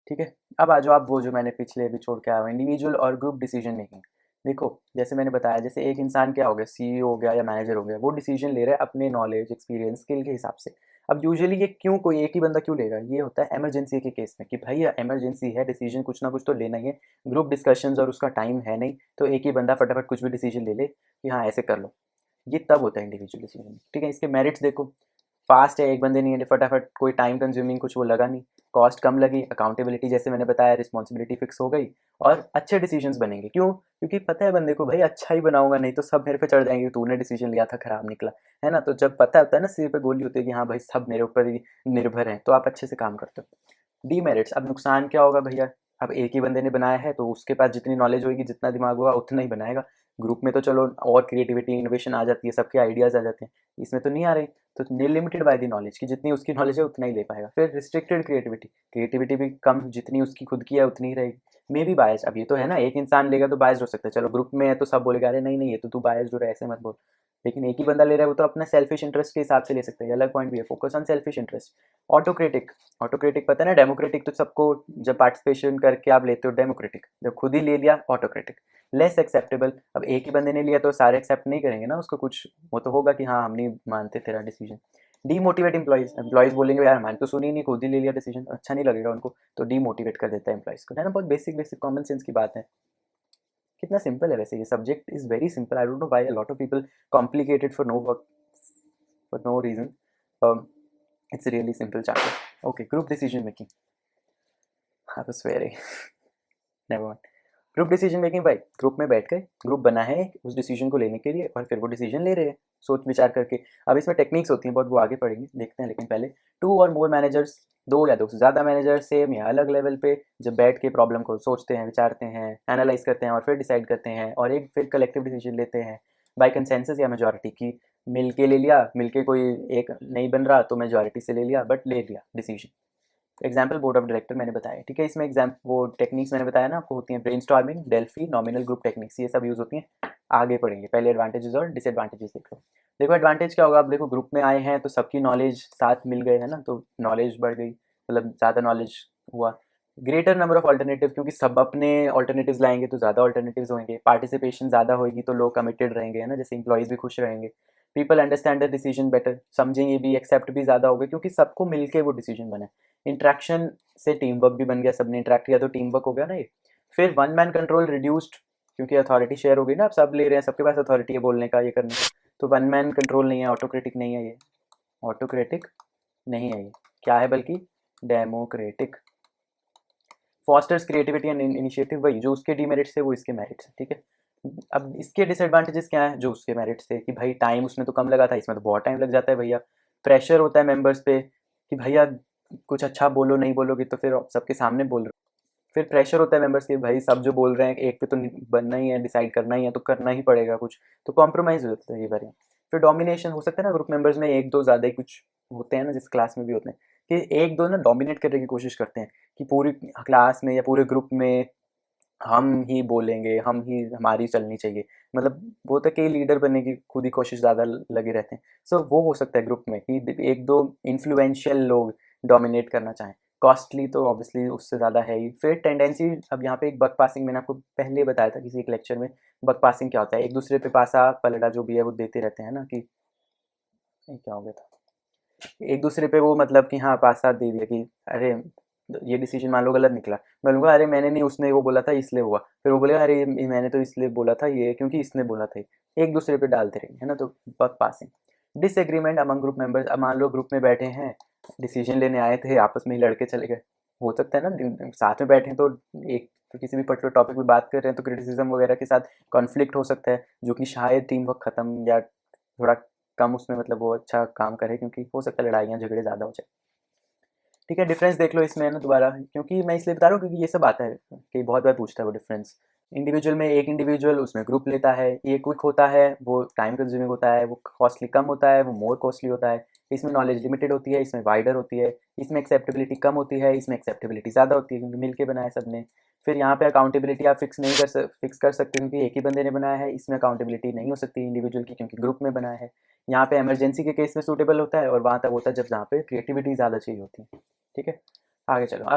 ठीक है, अब आ जाओ आप वो जो मैंने पिछले अभी छोड़ के आया हूँ, इंडिविजुअल और ग्रुप डिसीजन मेकिंग। देखो जैसे मैंने बताया, जैसे एक इंसान क्या हो गया, सीईओ हो गया या मैनेजर हो गया, वो डिसीजन ले रहा है अपने नॉलेज एक्सपीरियंस स्किल के हिसाब से। अब यूजुअली ये क्यों कोई एक ही बंदा क्यों लेगा, ये होता है इमरजेंसी के केस में कि भाई इमरजेंसी है, डिसीजन कुछ ना कुछ तो लेना ही है, ग्रुप डिस्कशंस और उसका टाइम है नहीं, तो एक ही बंदा फटाफट कुछ भी डिसीजन ले ले कि हाँ ऐसे कर लो। ये तब होता है इंडिविजुअल डिसीजन। ठीक है, इसके मेरिट्स देखो, फास्ट है, एक बंदे ने फटाफट, कोई टाइम कंज्यूमिंग कुछ वो लगा नहीं, कॉस्ट कम लगी, अकाउंटेबिलिटी जैसे मैंने बताया, रिस्पॉन्सिबिलिटी फिक्स हो गई, और अच्छे डिसीजंस बनेंगे। क्यों? क्योंकि पता है बंदे को भाई अच्छा ही बनाऊंगा, नहीं तो सब मेरे पे चढ़ जाएंगे, तूने डिसीजन लिया था खराब निकला, है ना। तो जब पता होता है ना, सिर पे गोली होती है कि हाँ भाई सब मेरे ऊपर ही निर्भर है, तो आप अच्छे से काम करते हो। डीमेरिट्स, अब नुकसान क्या होगा भैया, अब एक ही बंदे ने बनाया है तो उसके पास जितनी नॉलेज होगी, जितना दिमाग होगा उतना ही बनाएगा। ग्रुप में तो चलो और क्रिएटिविटी इनोवेशन आ जाती है, सबके आइडियाज़ आ जाते हैं, इसमें तो नहीं आ रही। तो लिमिटेड बाय द नॉलेज, कि जितनी उसकी नॉलेज है उतना ही ले पाएगा। फिर रिस्ट्रिक्टेड क्रिएटिविटी, क्रिएटिविटी भी कम, जितनी उसकी खुद की है उतनी ही रहेगी। मे बी बायस, अब ये तो है ना, एक इंसान लेगा तो बायस हो सकता है, चलो ग्रुप में है तो सब बोलेगा अरे नहीं नहीं ये तो तू बायस हो रहा है, ऐसे मत बोल। लेकिन एक ही बंदा ले रहा है, वो तो अपना सेल्फिश इंटरेस्ट के हिसाब से ले सकता है, अलग पॉइंट भी है, focus on selfish interest. Autocratic, autocratic पता है ना, डेमोक्रेटिक तो सबको जब पार्टिसिपेशन करके आप लेते हो, डेमोक्रेटिक जब खुद ही ले लिया, ऑटोक्रेटिक। लेस एक्सेप्टेबल, अब एक ही बंदे ने लिया तो सारे एक्सेप्ट नहीं करेंगे ना उसको, कुछ वो तो होगा कि हाँ हम नहीं मानते तेरा डिसीजन। डीमोटिवेट एम्प्लॉइज, एम्प्लॉइज बोलेंगे यार मैंने तो सुनी नहीं, खुद ही ले लिया डिसीजन, अच्छा नहीं लगेगा उनको, तो डीमोटिवेट कर देता है एम्प्लॉइज को, है ना। बहुत बेसिक बेसिक कॉमन सेंस की बात है। कितना सिंपल है वैसे, ये subject is very simple, I don't know why a lot of people complicated for no work, for no reason. It's really simple chapter. Okay, group decision making, I was very never mind. Group decision making भाई, group में बैठ गए, group बना है उस decision को लेने के लिए, और फिर वो डिसीजन ले रहे हैं सोच विचार करके। अब इसमें टेक्निक्स होती हैं बहुत, वो आगे पढ़ेंगे, देखते हैं। लेकिन पहले, टू और मोर मैनेजर्स, दो या दो से ज़्यादा मैनेजर सेम या अलग लेवल पे जब बैठ के प्रॉब्लम को सोचते हैं, विचारते हैं, एनालाइज करते हैं और फिर डिसाइड करते हैं, और एक फिर कलेक्टिव डिसीजन लेते हैं बाय कंसेंसस या मेजोरिटी की। मिल के ले लिया, मिल के कोई एक नहीं बन रहा तो मेजोरिटी से ले लिया, बट ले लिया decision. Example board of director मैंने बताया, ठीक है। इसमें एग्जाम वो टेक्निक्स मैंने बताया ना आपको, होती हैं brainstorming, Delphi, nominal group techniques, ये सब यूज होती हैं। आगे पढ़ेंगे, पहले एडवांटेजेस और डिसएडवांटेजेस देख लो। देखो एडवांटेज क्या होगा, आप देखो ग्रुप में आए हैं तो सबकी नॉलेज साथ मिल गए, है ना, तो नॉलेज बढ़ गई, मतलब ज़्यादा नॉलेज हुआ। ग्रेटर नंबर ऑफ ऑल्टरनेटिव, क्योंकि सब अपने ऑल्टरनेटिव्स लाएंगे तो ज़्यादा ऑल्टरनेटिव्स होंगे, पार्टिसिपेशन ज़्यादा होगी तो लोग कमिटेड रहेंगे, है ना, जैसे इंप्लॉइज भी खुश रहेंगे। People understand the decision better, समझेंगे भी, एक्सेप्ट भी ज़्यादा होगा, क्योंकि सबको मिलके वो डिसीजन बना। इंट्रैक्शन से टीम वर्क भी बन गया, सबने इंटरेक्ट किया तो टीम वर्क हो गया ना ये। फिर वन मैन कंट्रोल रिड्यूस्ड, क्योंकि अथॉरिटी शेयर हो गई ना, अब सब ले रहे हैं, सबके पास अथॉरिटी है बोलने का, ये करने का, तो वन मैन कंट्रोल नहीं है, ऑटोक्रेटिक नहीं है ये, ऑटोक्रेटिक नहीं है ये, क्या है बल्कि democratic. Fosters creativity and initiative, वही जो उसके डीमेरिट्स थे वो इसके मेरिट्स हैं, ठीक है। अब इसके डिसएडवांटेजेस क्या है, जो उसके मेरिट्स थे कि भाई टाइम उसमें तो कम लगा था, इसमें तो बहुत टाइम लग जाता है भैया। प्रेशर होता है मेंबर्स पे कि भैया कुछ अच्छा बोलो, नहीं बोलोगे तो फिर सबके सामने बोल रहे हो। फिर प्रेशर होता है मेंबर्स के, भाई सब जो बोल रहे हैं एक पे तो बनना ही है, डिसाइड करना ही है, तो करना ही पड़ेगा कुछ, तो कॉम्प्रोमाइज़ हो जाता है ये बारे। फिर डोमिनेशन हो सकता है ना, ग्रुप मेंबर्स में एक दो ज़्यादा ही कुछ होते हैं ना, जिस क्लास में भी होते हैं, कि एक दो ना डोमिनेट करने की कोशिश करते हैं कि पूरी क्लास में या पूरे ग्रुप में हम ही बोलेंगे, हम ही, हमारी चलनी चाहिए, मतलब वो तो कि लीडर बनने की खुद ही कोशिश ज़्यादा लगे रहते हैं। सो वो हो सकता है ग्रुप में कि एक दो इन्फ्लुएंशियल लोग डोमिनेट करना चाहें। कॉस्टली तो ऑब्वियसली उससे ज़्यादा है ही। फिर टेंडेंसी, अब यहाँ पे एक बक पासिंग, मैंने आपको पहले बताया था किसी एक लेक्चर में, बक पासिंग क्या होता है, एक दूसरे पे पासा पलड़ा जो भी है वो देते रहते हैं ना, कि ये क्या हो गया था, एक दूसरे पे वो, मतलब कि हाँ पास साथ दे दिया कि अरे ये डिसीजन मान लो गलत निकला, मैं बोलूँगा अरे मैंने नहीं, उसने वो बोला था इसलिए हुआ, फिर वो बोलेगा अरे मैंने तो इसलिए बोला था ये, क्योंकि इसने बोला था ये। एक दूसरे पे डालते रहेंगे, है ना, तो buck passing. Disagreement among group members, अब मान लो ग्रुप में बैठे हैं, डिसीजन लेने आए थे, आपस में ही लड़के चले गए, हो सकता है ना, साथ में बैठे हैं तो एक तो किसी भी पर्टिकुलर टॉपिक में बात कर रहे हैं तो क्रिटिसिज्म वगैरह के साथ कॉन्फ्लिक्ट हो सकता है, जो कि शायद टीम वर्क खत्म या थोड़ा कम उसमें, मतलब वो अच्छा काम करे, क्योंकि हो सकता है लड़ाइयाँ झगड़े ज़्यादा हो जाए। ठीक है, डिफरेंस देख लो इसमें ना दोबारा, क्योंकि मैं इसलिए बता रहा हूँ क्योंकि ये सब आता है कि बहुत बार पूछता है वो डिफरेंस। इंडिविजुअल में एक इंडिविजुअल, उसमें ग्रुप लेता है, ये क्विक होता है, वो टाइम कंज्यूमिंग होता है, वो कॉस्टली कम होता है, वो मोर कॉस्टली होता है। इसमें नॉलेज लिमिटेड होती है, इसमें वाइडर होती है। इसमें एक्सेप्टेबिलिटी कम होती है, इसमें एक्सेप्टेबिलिटी ज़्यादा होती है, क्योंकि मिल के बनाया सबने। फिर यहाँ पे अकाउंटेबिलिटी आप फिक्स कर सकते हो, क्योंकि एक ही बंदे ने बनाया है। इसमें अकाउंटेबिलिटी नहीं हो सकती इंडिविजुअल की, क्योंकि ग्रुप में बनाया है। यहाँ पे इमरजेंसी के केस में सूटेबल होता है, और वहाँ तक होता है जब जहाँ पे क्रिएटिविटी ज़्यादा चाहिए होती है। ठीक है, आगे चलो अब